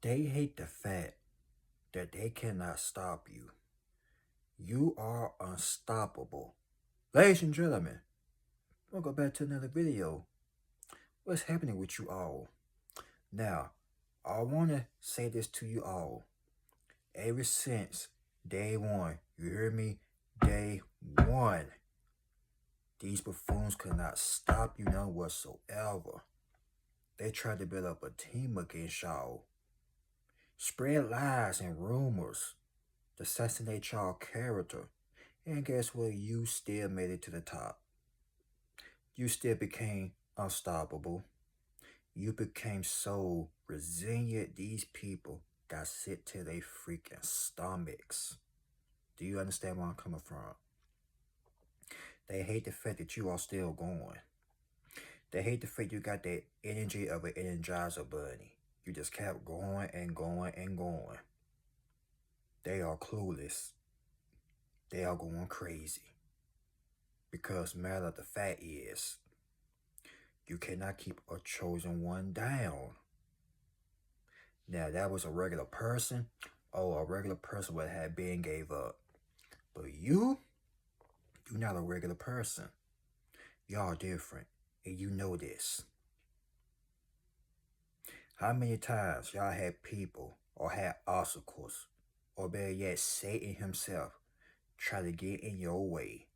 They hate the fact that they cannot stop you. You are unstoppable. Ladies and gentlemen, we'll go back to another video. What's happening with you all? Now, I want to say this to you all. Ever since day one, you hear me? Day one, these buffoons could not stop you none whatsoever. They tried to build up a team against y'all, spread lies and rumors, assassinate y'all character, and guess what? You still made it to the top. You still became unstoppable. You became so resilient, these people got sick to their freaking stomachs. Do you understand where I'm coming from? They hate the fact that you are still going. They hate the fact you got that energy of an Energizer bunny. You just kept going and going and going. They are clueless. They are going crazy. Because matter of the fact is, you cannot keep a chosen one down. Now, that was a regular person. Oh, a regular person would have been gave up. But you're not a regular person. Y'all different. And you know this. How many times y'all had people or had obstacles, or better yet, Satan himself, try to get in your way?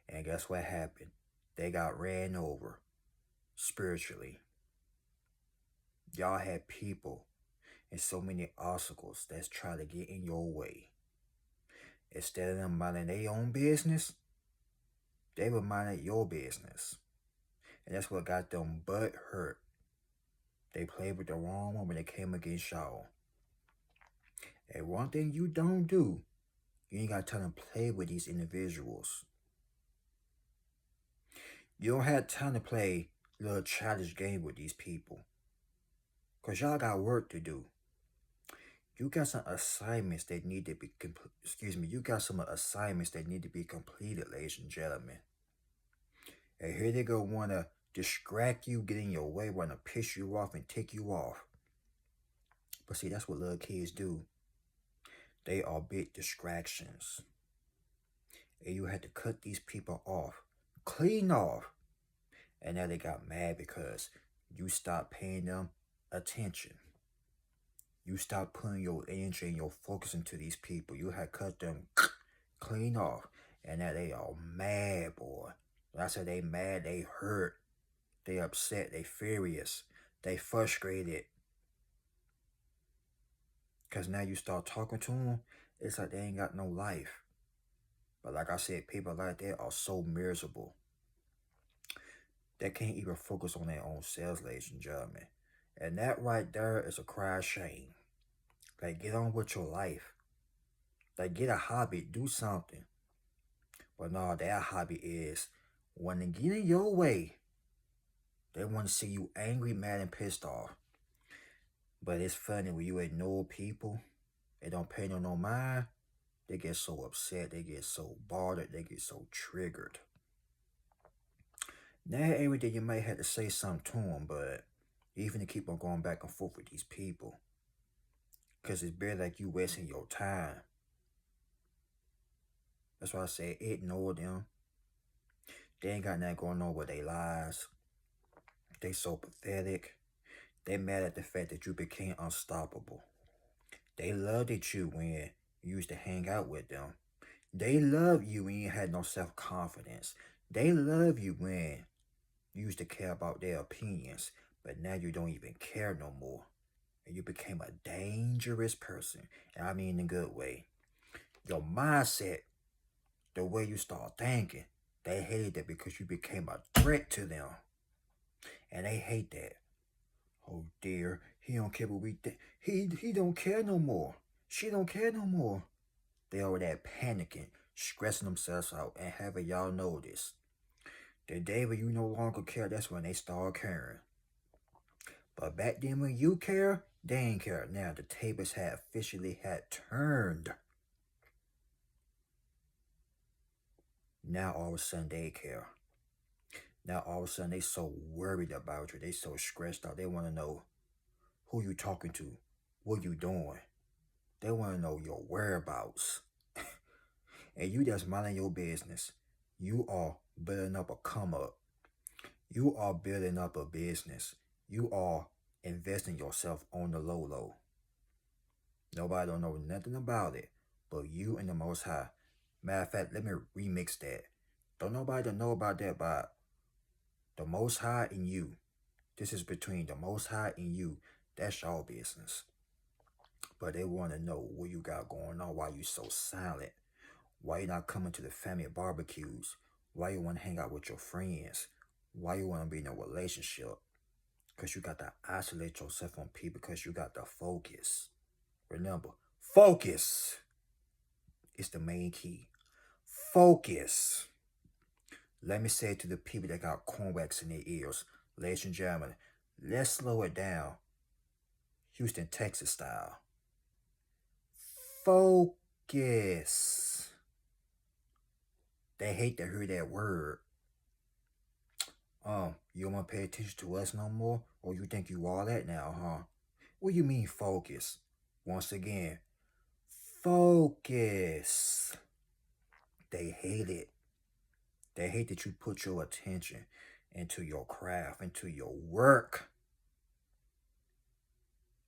And guess what happened? They got ran over spiritually. Y'all had people and so many obstacles that's trying to get in your way. Instead of them minding their own business, they were minding your business. And that's what got them butt hurt. They played with the wrong one when they came against y'all. And one thing you don't do, you ain't got time to play with these individuals. You don't have time to play little childish game with these people. Because y'all got work to do. You got some assignments that need to be you got some assignments that need to be completed, ladies and gentlemen. And here they go want to distract you, get in your way, want to piss you off and tick you off. But see, that's what little kids do. They are big distractions. And you had to cut these people off, clean off. And now they got mad because you stopped paying them attention. You stopped putting your energy and your focus into these people. You had cut them clean off. And now they are mad, boy. When I say they mad, they hurt. They upset. They furious. They frustrated. Because now you start talking to them, it's like they ain't got no life. But like I said, people like that are so miserable. They can't even focus on their own selves, ladies and gentlemen. And that right there is a cry of shame. Like, get on with your life. Like, get a hobby. Do something. But no, their hobby is when they get in your way, they want to see you angry, mad, and pissed off. But it's funny when you ignore people, they don't pay no mind, they get so upset, they get so bothered, they get so triggered. Now, every day you might have to say something to them, but even to keep on going back and forth with these people. Because it's better like you wasting your time. That's why I say ignore them. They ain't got nothing going on with their lives. They so pathetic. They mad at the fact that you became unstoppable. They loved at you when you used to hang out with them. They love you when you had no self-confidence. They love you when you used to care about their opinions, but now you don't even care no more. And you became a dangerous person. And I mean in a good way. Your mindset, the way you start thinking, they hated that because you became a threat to them. And they hate that. Oh dear, he don't care what we think. He don't care no more. She don't care no more. They over there panicking, stressing themselves out, and having y'all know this. The day when you no longer care, that's when they start caring. But back then when you care, they ain't care. Now the tables had officially turned. Now all of a sudden they care. Now all of a sudden they so worried about you. They so stressed out. They want to know who you talking to, what you doing. They want to know your whereabouts. And you just minding your business. You are building up a come up. You are building up a business. You are investing yourself on the low low. Nobody don't know nothing about it but you and the Most High. Matter of fact, let me remix that. Don't nobody know about that but the Most High and you. This is between the Most High and you. That's your business. But they want to know what you got going on, why you so silent, why you not coming to the family barbecues, why you want to hang out with your friends, why you want to be in a relationship. Because you got to isolate yourself from people because you got to focus. Remember, focus is the main key. Focus. Let me say to the people that got corn wax in their ears, ladies and gentlemen, let's slow it down. Houston, Texas style. Focus. They hate to hear that word. You don't want to pay attention to us no more? Or you think you all that now, huh? What do you mean focus? Once again, focus. They hate it. They hate that you put your attention into your craft, into your work.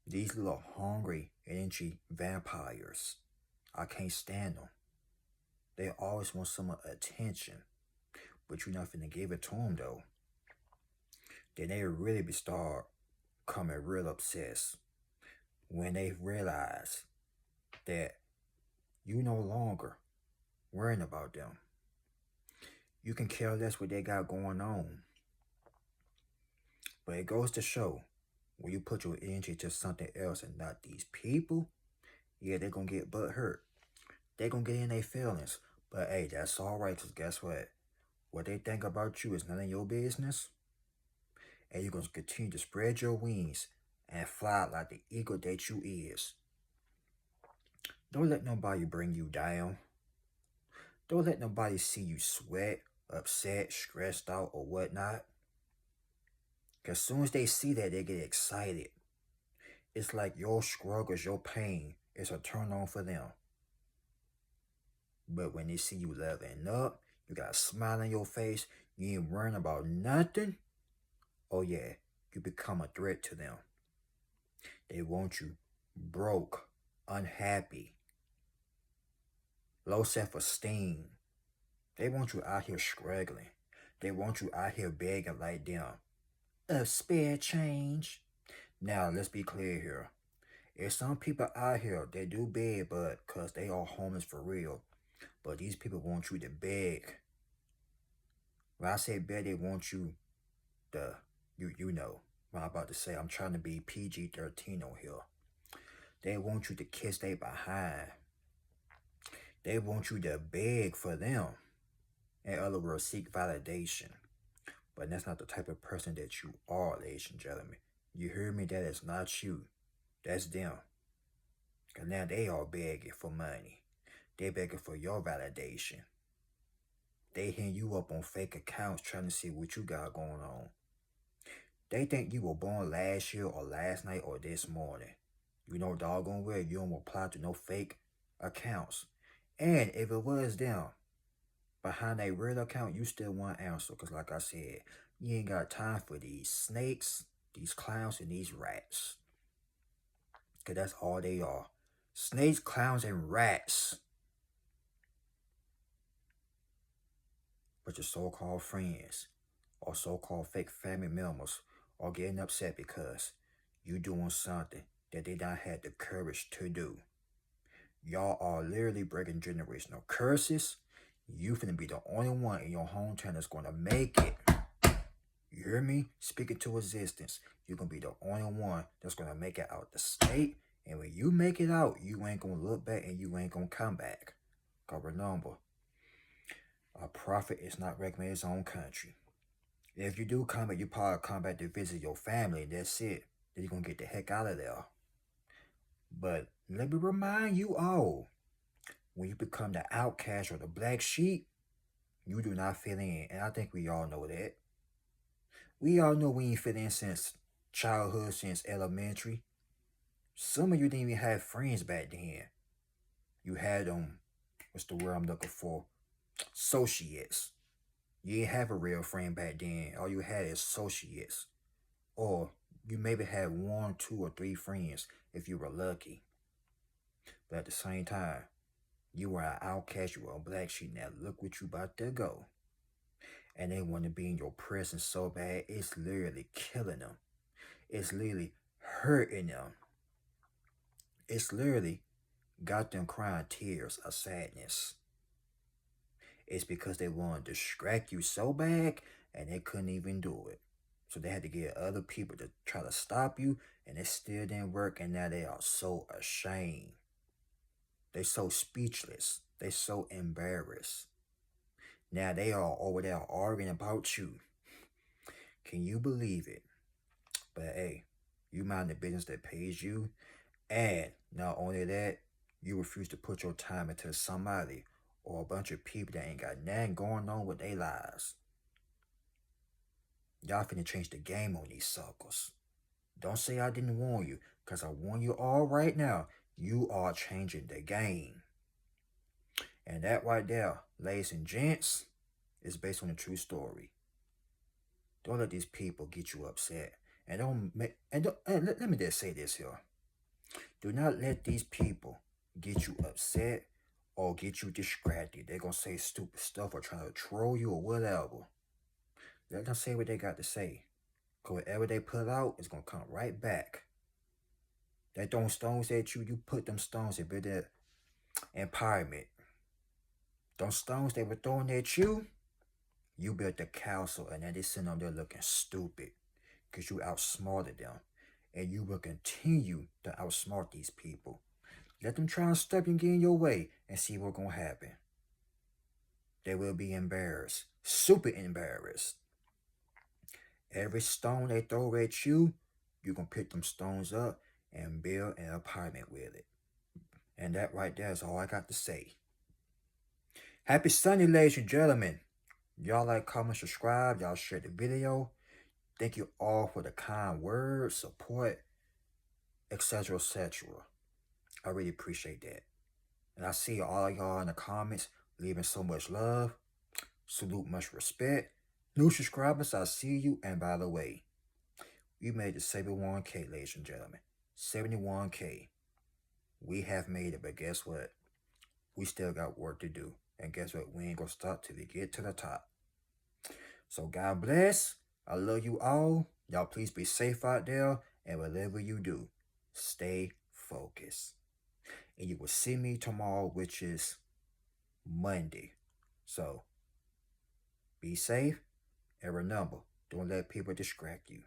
These little hungry, energy vampires, I can't stand them. They always want some attention, but you're not finna give it to them though. Then they really be start coming real obsessed when they realize that you no longer worrying about them. You can care less what they got going on. But it goes to show, when you put your energy to something else and not these people, yeah, they're going to get butt hurt. They're going to get in their feelings. But hey, that's all right, because guess what? What they think about you is none of your business. And you're going to continue to spread your wings and fly like the eagle that you is. Don't let nobody bring you down. Don't let nobody see you sweat, upset, stressed out, or whatnot. Because as soon as they see that, they get excited. It's like your struggles, your pain is a turn on for them. But when they see you leveling up, you got a smile on your face, you ain't worrying about nothing, oh yeah, you become a threat to them. They want you broke, unhappy, low self-esteem. They want you out here struggling. They want you out here begging like them. Spare change. Now, let's be clear here. There's some people out here, they do beg, but because they are homeless for real. But these people want you to beg. When I say beg, they want you to, you know what I'm about to say. I'm trying to be PG-13 on here. They want you to kiss their behind. They want you to beg for them. In other words, seek validation. But that's not the type of person that you are, ladies and gentlemen. You hear me? That is not you. That's them. Because now they are begging for money. They begging for your validation. They hitting you up on fake accounts trying to see what you got going on. They think you were born last year or last night or this morning. You know doggone well you don't apply to no fake accounts. And if it was them, behind a real account, you still want answer. Because like I said, you ain't got time for these snakes, these clowns, and these rats. Because that's all they are. Snakes, clowns, and rats. But your so-called friends or so-called fake family members are getting upset because you doing something that they not had the courage to do. Y'all are literally breaking generational curses. You finna be the only one in your hometown that's gonna make it. You hear me? Speaking to existence. You're gonna be the only one that's gonna make it out the state. And when you make it out, you ain't gonna look back and you ain't gonna come back. Cause remember, a prophet is not recommending his own country. If you do come back, you probably come back to visit your family. That's it. Then you're gonna get the heck out of there. But let me remind you all, when you become the outcast or the black sheep, you do not fit in. And I think we all know that. We all know we ain't fit in since childhood, since elementary. Some of you didn't even have friends back then. You had what's the word I'm looking for? Associates. You didn't have a real friend back then. All you had is associates. Or you maybe had one, two, or three friends if you were lucky. But at the same time, you were an outcast, you were a black sheep. Now look what you about to go. And they want to be in your presence so bad, it's literally killing them. It's literally hurting them. It's literally got them crying tears of sadness. It's because they want to distract you so bad and they couldn't even do it. So they had to get other people to try to stop you, and it still didn't work, and now they are so ashamed. They so speechless. They so embarrassed. Now they are over there arguing about you. Can you believe it? But hey, you mind the business that pays you, and not only that, you refuse to put your time into somebody or a bunch of people that ain't got nothing going on with their lives. Y'all finna change the game on these suckers. Don't say I didn't warn you, because I warn you all right now. You are changing the game. And that right there, ladies and gents, is based on a true story. Don't let these people get you upset. And let me just say this here. Do not let these people get you upset or get you distracted. They're gonna say stupid stuff or try to troll you or whatever. Let them say what they got to say. Cause whatever they put out is gonna come right back. They throwing stones at you, you put them stones and build that empowerment. Those stones they were throwing at you, you built the castle, and then they sitting on there looking stupid. Because you outsmarted them. And you will continue to outsmart these people. Let them try and step and get in your way and see what's going to happen. They will be embarrassed. Super embarrassed. Every stone they throw at you, you going to pick them stones up and build an apartment with it. And that right there is all I got to say. Happy Sunday, ladies and gentlemen. Y'all like, comment, subscribe. Y'all share the video. Thank you all for the kind words, support, etc., etc. I really appreciate that. And I see all of y'all in the comments leaving so much love. Salute, much respect. New subscribers, I see you. And by the way, we made the 71K, ladies and gentlemen. 71K. We have made it, but guess what? We still got work to do. And guess what? We ain't gonna stop till we get to the top. So God bless. I love you all. Y'all please be safe out there. And whatever you do, stay focused. And you will see me tomorrow, which is Monday. So be safe. And remember, don't let people distract you.